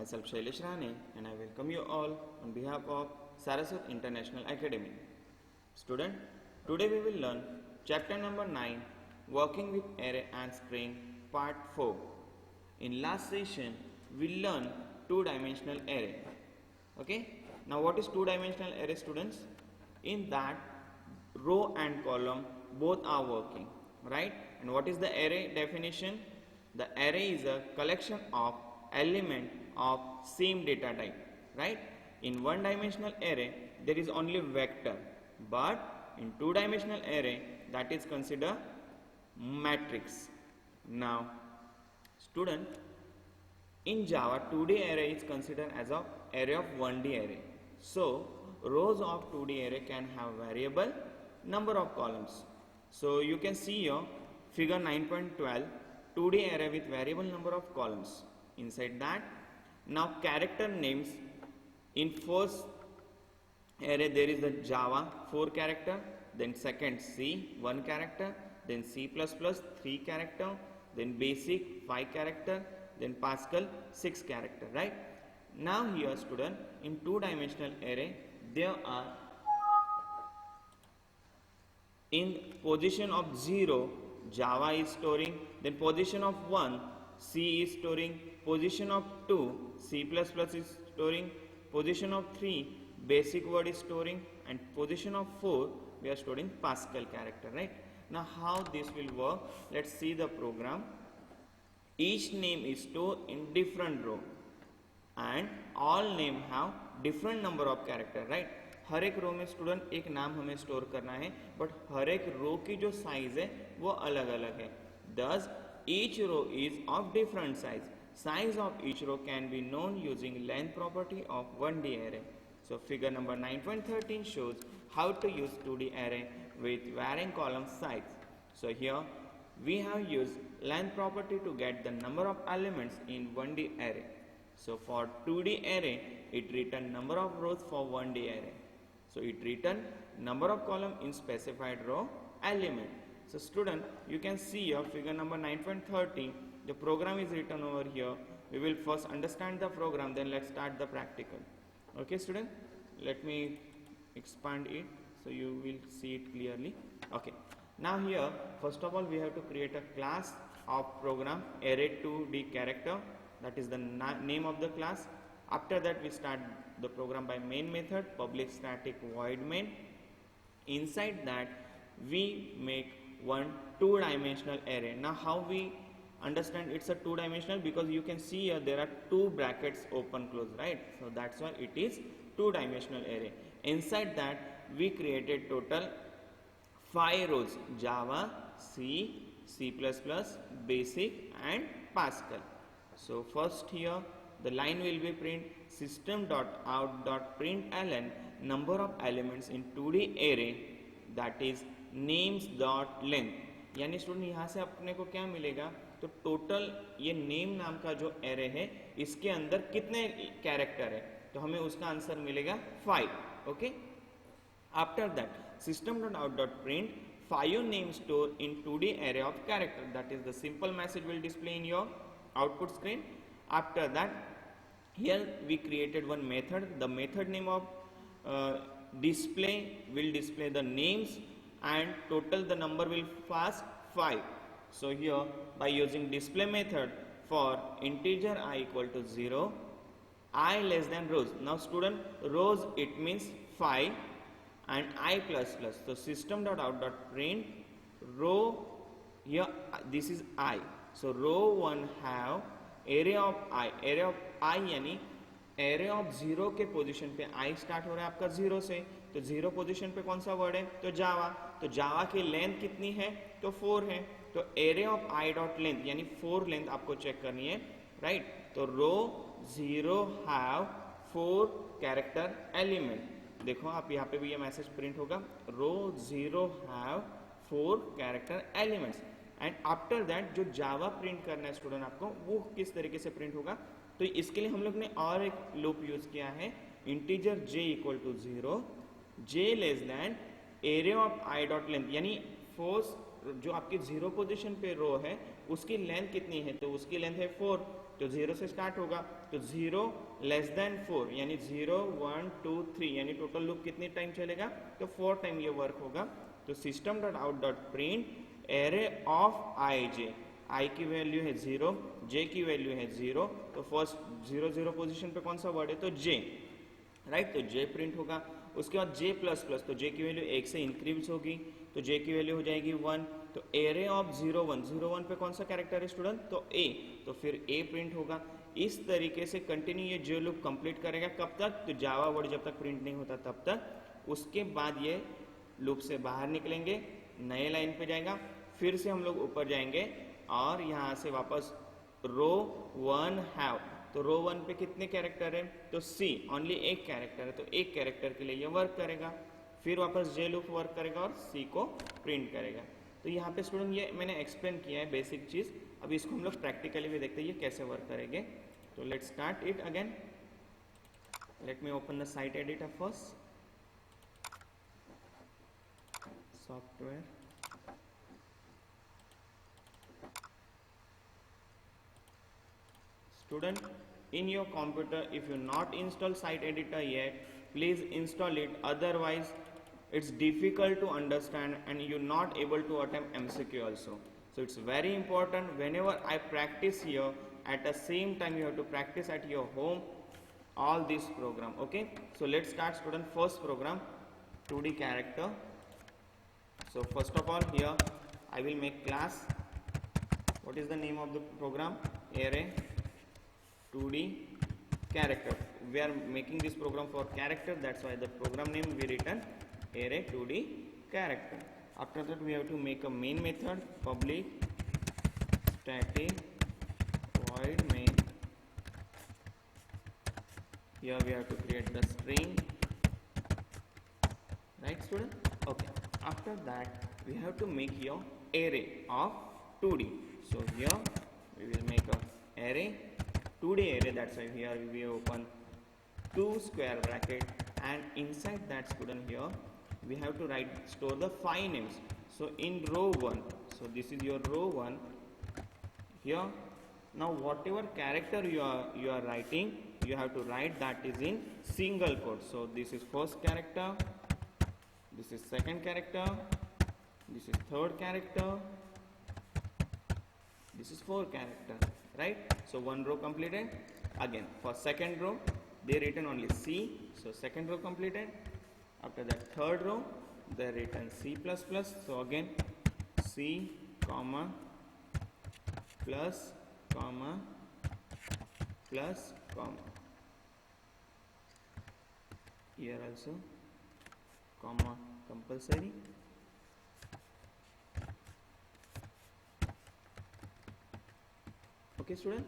Myself Shailesh Rane and I welcome you all on behalf of Saraswat International Academy. Student, today we will learn chapter number 9, Working with Array and String, part 4. In last session, we learned two-dimensional array. Okay? Now what is two-dimensional array, students? In that, row and column both are working, right? And what is the array definition? The array is a collection of element of same data type, right? In one-dimensional array, there is only vector, but in two-dimensional array, that is considered matrix. Now, student, in Java, 2D array is considered as an array of 1D array. So, rows of 2D array can have variable number of columns. So, you can see here, figure 9.12, 2D array with variable number of columns. Inside that, now character names, in first array there is the Java 4 character, then second C 1 character, then C++ 3 character, then basic 5 character, then Pascal 6 character, right? Now here student, in two-dimensional array there are in position of 0 Java is storing, then position of 1 C is storing, position of 2 C++ is storing, position of 3 basic word is storing, and position of 4 we are storing Pascal character, right? Now how this will work? Let's see the program. Each name is stored in different row and all name have different number of character, right? हर एक रो में student एक नाम हमें store करना है, but हर एक रो की जो साइज है वो अलग अलग है. Thus each row is of different size. Size of each row can be known using length property of 1D array. So figure number 9.13 shows how to use 2D array with varying column size. So here we have used length property to get the number of elements in 1D array. So for 2D array, it return number of rows for 1D array. So it return number of column in specified row element. So student, you can see here figure number 9.13, the program is written over here. We will first understand the program, then let's start the practical. Okay student, let me expand it so you will see it clearly. Okay, now here first of all we have to create a class of program array2d character, that is the name of the class. After that we start the program by main method, public static void main. Inside that we make one two-dimensional array. Now how we understand it's a two-dimensional? Because you can see here there are two brackets open close, right? So that's why it is two-dimensional array. Inside that we created total 5 rows: Java, C, C++, basic and Pascal. So first here the line will be print system.out.println number of elements in 2D array, that is names.length. यानी student यहाँ से अपने को क्या मिलेगा? तो total ये name नाम का जो एरे है इसके अंदर कितने कैरेक्टर है, तो हमें उसका आंसर मिलेगा 5. Okay, after that system.out.print 5 names stored in 2D array of character, that is the simple message will display in your output screen. After that, here we created one method. The method name of display will display the names and total the number will pass 5. So here by using display method for integer I equal to 0, I less than rows. Now student, rows it means 5 and I plus plus. So system.out.print row, here this is I. So row 1 have array of I यानी array of 0 के position पे I start हो रहा है आपका 0 से, तो 0 position पे कौन सा वर्ड है? तो जावा. तो जावा की लेंथ कितनी है? तो 4 है. तो array of I dot length यानी 4 लेंथ आपको चेक करनी है, राइट? तो रो 0 हैव 4 कैरेक्टर एलिमेंट. देखो आप यहाँ पे भी ये मैसेज प्रिंट होगा, रो 0 have 4 character elements. And after that जो जावा प्रिंट करना है स्टूडेंट आपको, वो किस तरीके से प्रिंट होगा? तो इसके लिए हम लोग ने और एक लूप यूज किया है, integer j equal to 0, j less than array of I dot length, यानी फोर्स जो आपकी 0 पोजीशन पे रो है उसकी लेंथ कितनी है, तो उसकी लेंथ है 4, तो 0 से स्टार्ट होगा, तो 0 लेस देन 4 यानी 0 1 2 3 यानी टोटल लूप कितनी टाइम चलेगा, तो 4 टाइम ये वर्क होगा। तो system dot out dot print array of I J, I की वैल्यू है 0, जे की वैल्यू है 0, तो फर्स्ट 0 0 पोजिशन पे कौन सा वर्ड है, तो जे, राइट, तो जे प्रिंट होगा। उसके बाद जे प्लस प्लस, तो जे की वैल्यू 1 से इंक्रीज होगी, तो जे की वैल्यू हो जाएगी 1, तो एरे ऑफ 0 1, 0 1 पे कौन सा कैरेक्टर है स्टूडेंट, तो ए, तो फिर ए प्रिंट होगा। इस तरीके से कंटिन्यू ये जो लूप कंप्लीट करेगा, कब तक, तो जावा वर्ड जब तक प्रिंट नहीं होता तब तक। उसके बाद ये लूप से बाहर निकलेंगे, नए लाइन पे जाएगा, फिर से हम लोग ऊपर जाएंगे और यहाँ से वापस रो 1 हैव, तो रो 1 पे कितने कैरेक्टर है, तो सी, ओनली एक कैरेक्टर है, तो एक कैरेक्टर के लिए ये वर्क करेगा। फिर वापस जे लूप वर्क करेगा और सी को प्रिंट करेगा। तो यहाँ पे स्टूडेंट ये मैंने एक्सप्लेन किया है बेसिक चीज़, अब इसको हम लोग प्रैक्टिकली भी देखते हैं ये कैसे वर्क करेंगे। तो let's start it again, let me open the site editor first, software, student, in your computer if you not install site editor yet, please install it, otherwise it's difficult to understand and you're not able to attempt MCQ also. So it's very important, whenever I practice here, at the same time you have to practice at your home all this program. Okay, so let's start student. First program, 2D character. So first of all here I will make class. What is the name of the program, array 2D character. We are making this program for character, that's why the program name we written array 2D character. After that we have to make a main method, public static void main. Here we have to create the string, right student? Okay, after that we have to make your array of 2D. So here we will make a array 2D array, that's why here we open 2 square bracket, and inside that student here we have to store the 5 names. So in row 1, so this is your row 1 here. Now whatever character you are writing, you have to write that is in single quote. So this is first character, this is second character, this is third character, this is fourth character, right? So one row completed. Again for second row they written only C, so second row completed. After that third row they written C++, so again C comma plus comma plus comma, here also comma compulsory. Okay student,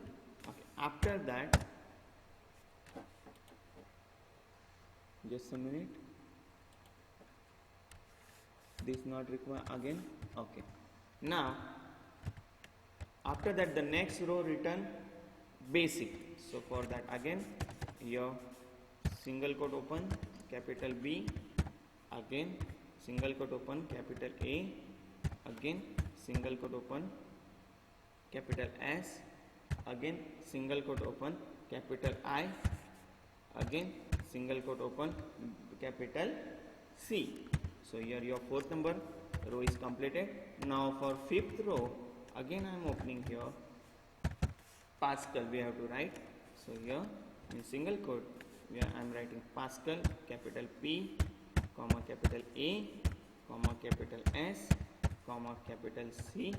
okay, after that just a minute, this not required again. Okay, now after that the next row return basic. So for that again your single quote open capital B, again single quote open capital A, again single quote open capital S, again single quote open capital I, again single quote open capital C. So here your fourth number row is completed. Now for fifth row again I am opening here Pascal we have to write. So here in single quote I am writing Pascal capital P comma capital A comma capital S comma capital C.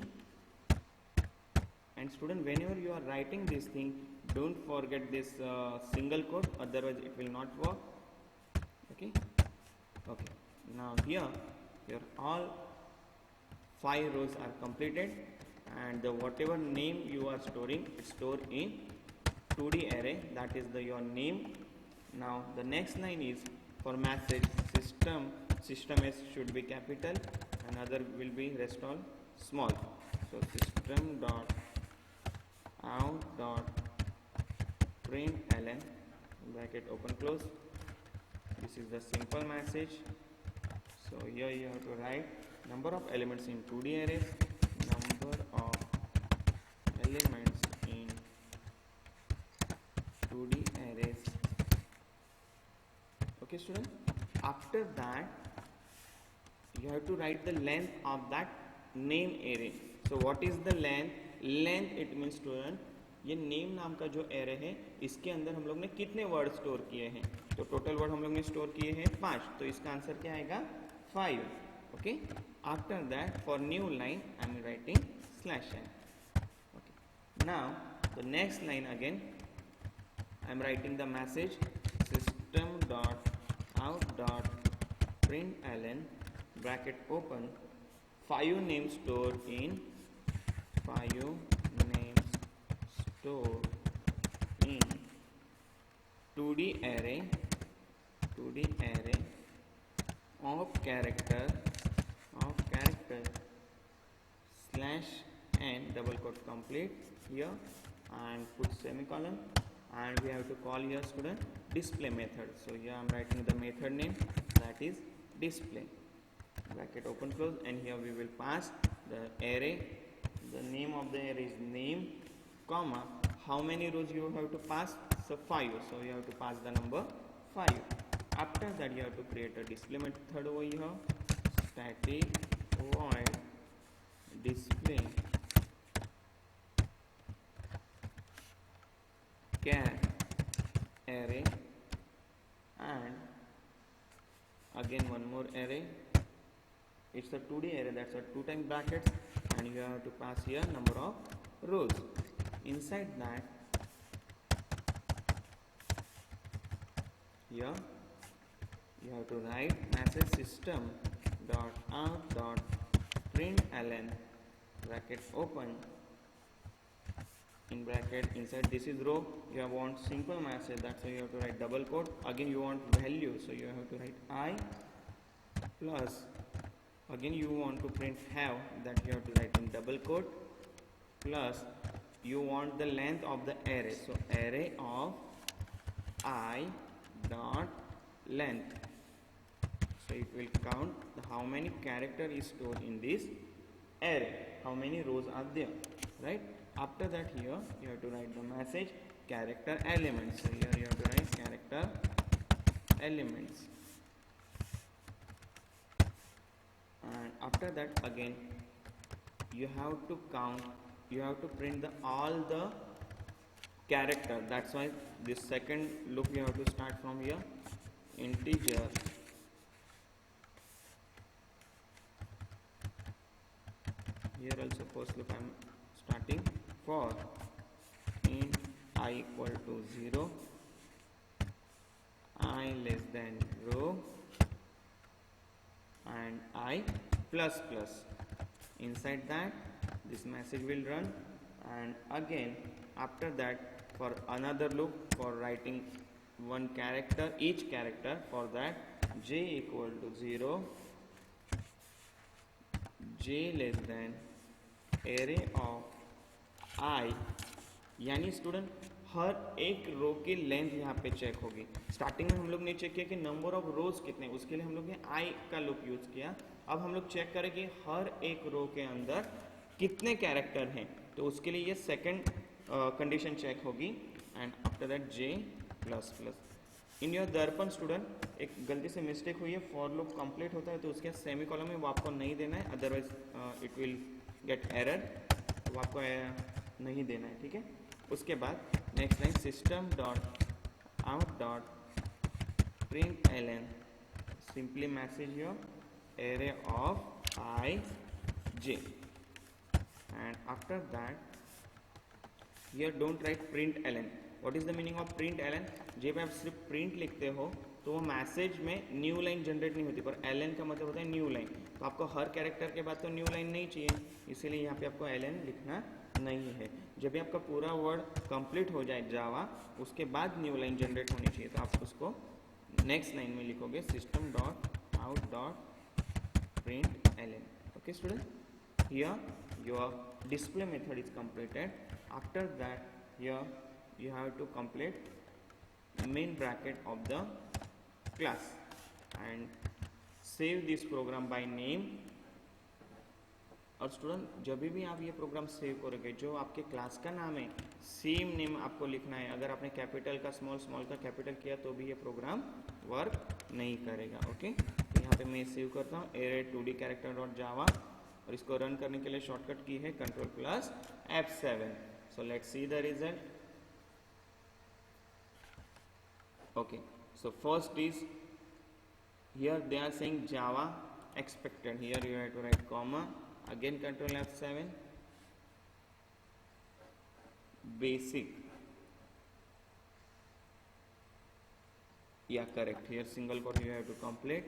And student, whenever you are writing this thing, don't forget this single quote, otherwise it will not work. Okay, okay, now here your all 5 rows are completed, and the whatever name you are storing, it's stored in 2D array, that is your name. Now the next line is for message system S should be capital and other will be rest all small. So system dot out dot println bracket open close, this is the simple message. So here you have to write number of elements in 2D arrays, number of elements in 2D arrays. Okay student, after that you have to write the length of that name array. So what is the length? Length it means student ये name नाम का जो array है इसके अंदर हम लोग ने कितने वर्ड स्टोर किए हैं, तो टोटल वर्ड हम लोग ने स्टोर किए हैं 5, तो इसका आंसर क्या आएगा 5. Okay, after that for new line I am writing /n. Okay, now the next line again I am writing the message system dot out dot println bracket open 5 names stored in 5 names stored in 2D array of character /n double quote complete here and put semicolon, and we have to call here student display method. So here I am writing the method name, that is display bracket open close, and here we will pass the array. The name of the array is name, comma how many rows you have to pass, so 5, so you have to pass the number 5. After that you have to create a display method over here, static void display char array, and again one more array. It's a 2D array, that's a 2 times brackets, and you have to pass here number of rows. Inside that here you have to write message system dot out dot println bracket open in bracket inside this is row, you want simple message, that's why you have to write double quote. Again you want value, so you have to write I plus, again you want to print have, that you have to write in double quote, plus you want the length of the array, so array of I dot length, so it will count how many character is stored in this array, how many rows are there, right? After that here you have to write the message character elements, so here you have to write character elements, and after that again you have to count, you have to print the all the character, that's why this second loop you have to start from here, integer here also first loop I am starting for int I equal to 0, I less than row, and I plus plus. Inside that this message will run, and again after that for another loop for writing one character, each character, for that j equal to 0, j less than array of I, यानी student हर एक रो की length यहाँ पे check होगी. Starting में हम लोग ने चेक किया कि नंबर ऑफ रोज कितने, उसके लिए हम लोग ने आई का लूप यूज किया. अब हम लोग चेक करें कि हर एक रो के अंदर कितने कैरेक्टर हैं, तो उसके लिए ये सेकंड कंडीशन चेक होगी. And after that J plus plus. In your दर्पण स्टूडेंट एक गलती से मिस्टेक हुई है, फॉर लूप कंप्लीट होता है तो उसके सेमी कॉलम में वो आपको नहीं देना है, otherwise it will get error, वो आपको नहीं देना है, ठीक है. उसके बाद next line system dot out dot println simply message your array of I j, and after that here don't write println. what is the meaning of println? जब आप सिर्फ प्रिंट लिखते हो तो वो मैसेज में न्यू लाइन जनरेट नहीं होती, पर ln का मतलब होता है न्यू लाइन. तो आपको हर कैरेक्टर के बाद तो न्यू लाइन नहीं चाहिए, इसीलिए यहाँ पे आपको ln लिखना नहीं है. जब भी आपका पूरा वर्ड कंप्लीट हो जाए जावा, उसके बाद न्यू लाइन जनरेट होनी चाहिए, तो आप उसको नेक्स्ट लाइन में लिखोगे system dot out dot println. Okay student, here your display method is completed. After that here you have to complete main bracket of the class and save this program by name और student जब भी आप ये program save करोगे, जो आपके class का नाम है सेम नेम आपको लिखना है। अगर आपने कैपिटल का स्मॉल, स्मॉल का कैपिटल किया तो भी ये प्रोग्राम वर्क नहीं करेगा। ओके, तो यहाँ पे मैं सेव करता हूँ एरे 2D कैरेक्टर डॉट जावा, और इसको रन करने के लिए शॉर्टकट की है Ctrl+F7। So let's see the result. Okay, so first is here they are saying Java expected. Here you have to write comma, again Ctrl F7, basic. Yeah, correct. Here single quote you have to complete.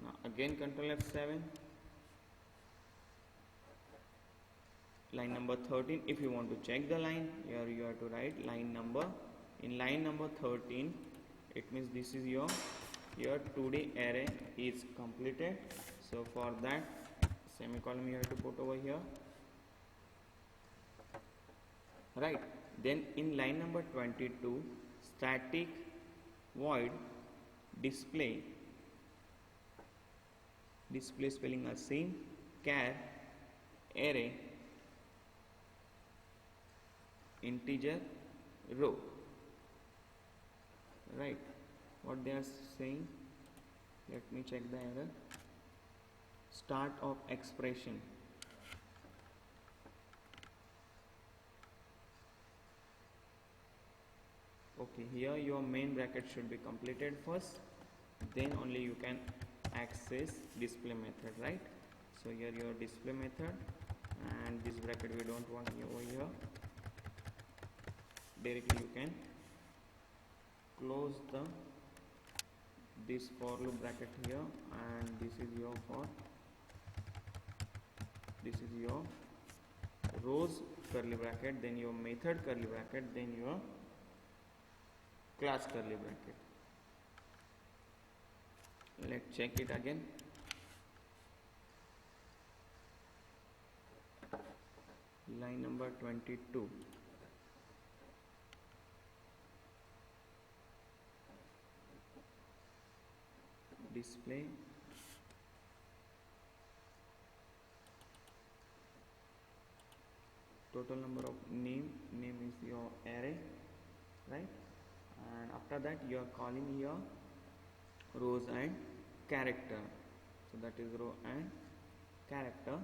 Now again Ctrl F7. Line number 13. If you want to check the line, here you have to write line number. In line number 13, it means this is your 2D array is completed. So for that, semicolon you have to put over here, right? Then in line number 22, static void display spelling are same, char array integer row, right? What they are saying, let me check the error. Start of expression, okay, here your main bracket should be completed first, then only you can access display method, right? So here your display method, and this bracket we don't want over here. Directly you can close this for loop bracket here, and this is your rows curly bracket, then your method curly bracket, then your class curly bracket. Let's check it again. Line number 22. Display total number of name is your array, right? And after that you are calling here rows and character, so that is row and character.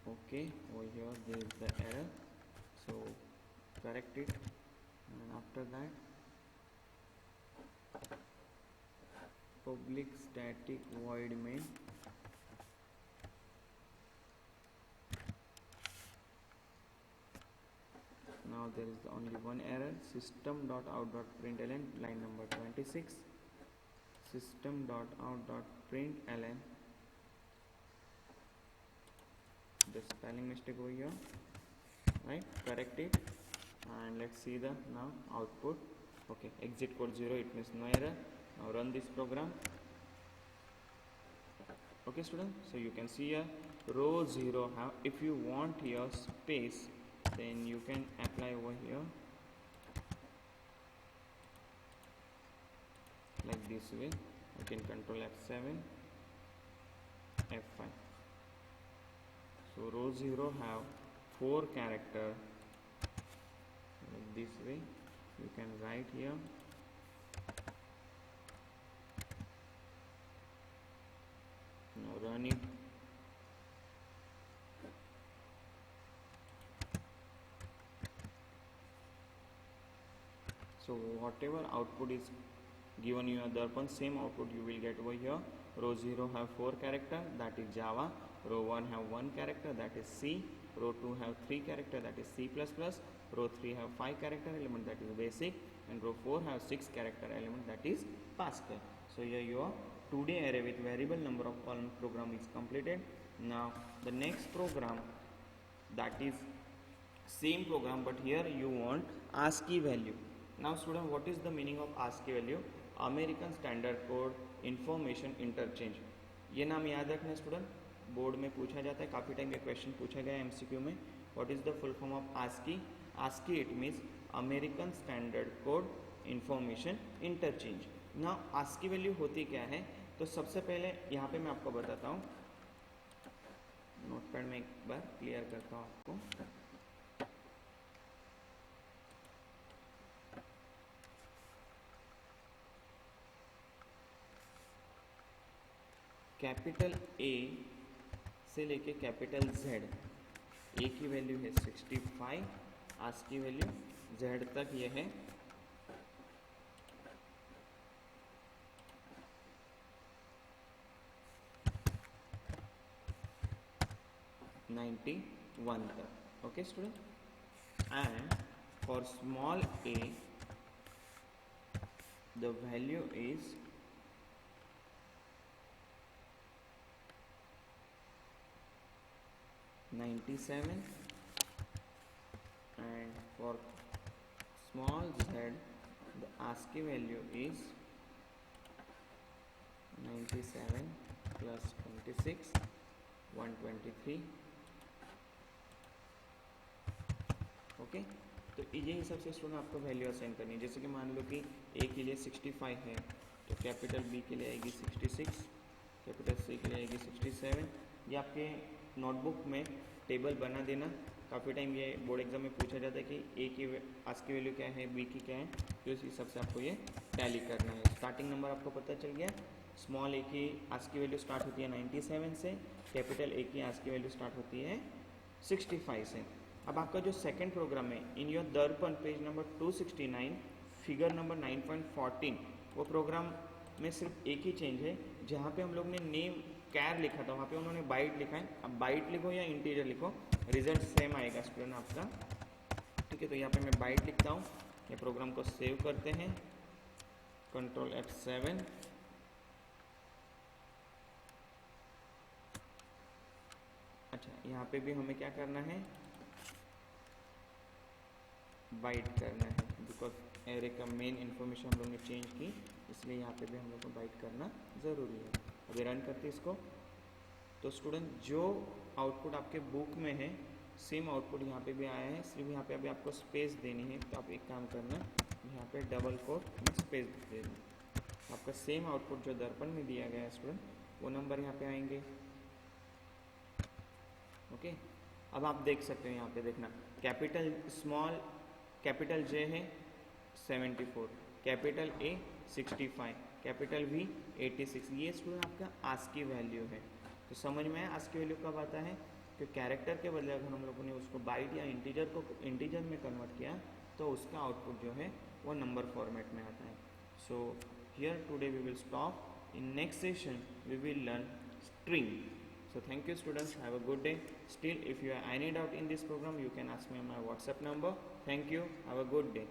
Okay, over here there is the error, so correct it, and after that public static void main, now there is only one error, system.out.println, line number 26, system.out.println, the spelling mistake over here, right? Correct it, and let's see the now output. Okay, exit code 0, it means no error. Now run this program. Okay student, so you can see here row 0 have, if you want here space, then you can apply over here like this way. You can Ctrl F7, F5. So row 0 have 4 character, like this way you can write here. Now run it. So whatever output is given you the Darpan, same output you will get over here. Row 0 have 4 character, that is Java. Row 1 have 1 character, that is C. Row 2 have 3 character, that is C++. Row 3 have 5 character element, that is basic. And row 4 have 6 character element, that is Pascal. So here your 2D array with variable number of column program is completed. Now the next program, that is same program, but here you want ASCII value. Now student, what is the meaning of ASCII value? American standard code information interchange, ये नाम याद रखना student, board में पूछा जाता है, काफ़ी time ये क्वेश्चन पूछा गया है एमसीक्यू में. What is the full form of ASCII? ASCII it means American standard code information interchange. ना आस्की वैल्यू होती क्या है, तो सबसे पहले यहाँ पे मैं आपको बताता हूँ, नोटपैड में एक बार क्लियर करता हूँ आपको। कैपिटल ए से लेके कैपिटल जेड, ए की वैल्यू है 65, आस्की वैल्यू जेड तक ये है 91 तक। Okay student, and for small a the value is 97 and for small z the ASCII value is 97 plus 26 123। Okay, तो ये हिसाब से स्टूडेंट आपको वैल्यू असाइन करनी है। जैसे कि मान लो कि ए के लिए 65 है, तो कैपिटल बी के लिए आएगी 66, कैपिटल सी के लिए आएगी 67। ये आपके नोटबुक में टेबल बना देना। काफ़ी टाइम ये बोर्ड एग्जाम में पूछा जाता है कि ए की आस्की वैल्यू क्या है, बी की क्या है, तो इस हिसाब से आपको ये टैली करना है। स्टार्टिंग नंबर आपको पता चल गया, स्मॉल ए की आस्की वैल्यू स्टार्ट होती है 97 से, कैपिटल ए की आस्की वैल्यू स्टार्ट होती है 65 से। अब आपका जो सेकंड प्रोग्राम है, इन योर दर्पण पेज नंबर 269 फिगर नंबर 9.14, वो प्रोग्राम में सिर्फ एक ही चेंज है। जहाँ पे हम लोग ने नेम कैर लिखा था, वहाँ पे उन्होंने बाइट लिखा है। अब बाइट लिखो या इंटीजर लिखो, रिजल्ट सेम आएगा स्टूडेंट आपका। ठीक है, तो यहाँ पे मैं बाइट लिखता हूँ। ये प्रोग्राम को सेव करते हैं, कंट्रोल F7। अच्छा, यहाँ पे भी हमें क्या करना है, बाइट करना है, बिकॉज एरे का मेन इन्फॉर्मेशन हम लोग ने चेंज की, इसलिए यहाँ पे भी हम लोग को बाइट करना ज़रूरी है। अभी रन करते इसको, तो स्टूडेंट जो आउटपुट आपके बुक में है सेम आउटपुट यहाँ पे भी आया है, सिर्फ यहाँ पे अभी आपको स्पेस देनी है। तो आप एक काम करना, यहाँ पे डबल कोट में स्पेस दे देना, आपका सेम आउटपुट जो दर्पण में दिया गया है स्टूडेंट, वो नंबर यहाँ पे आएंगे। ओके, अब आप देख सकते हो, यहाँ पे देखना, कैपिटल स्मॉल कैपिटल जे है 74, कैपिटल ए 65, कैपिटल वी 86। ये स्टूडेंट आपका आस्की वैल्यू है। तो समझ में आया आस्की वैल्यू कब आता है, कि कैरेक्टर के बदले अगर हम लोगों ने उसको बाइट या इंटीजर में कन्वर्ट किया, तो उसका आउटपुट जो है वो नंबर फॉर्मेट में आता है। So here today we will stop, in next session we will learn string. So thank you students, have a good day. Still if you have any doubt in this program, you can ask me on my WhatsApp number. Thank you, have a good day.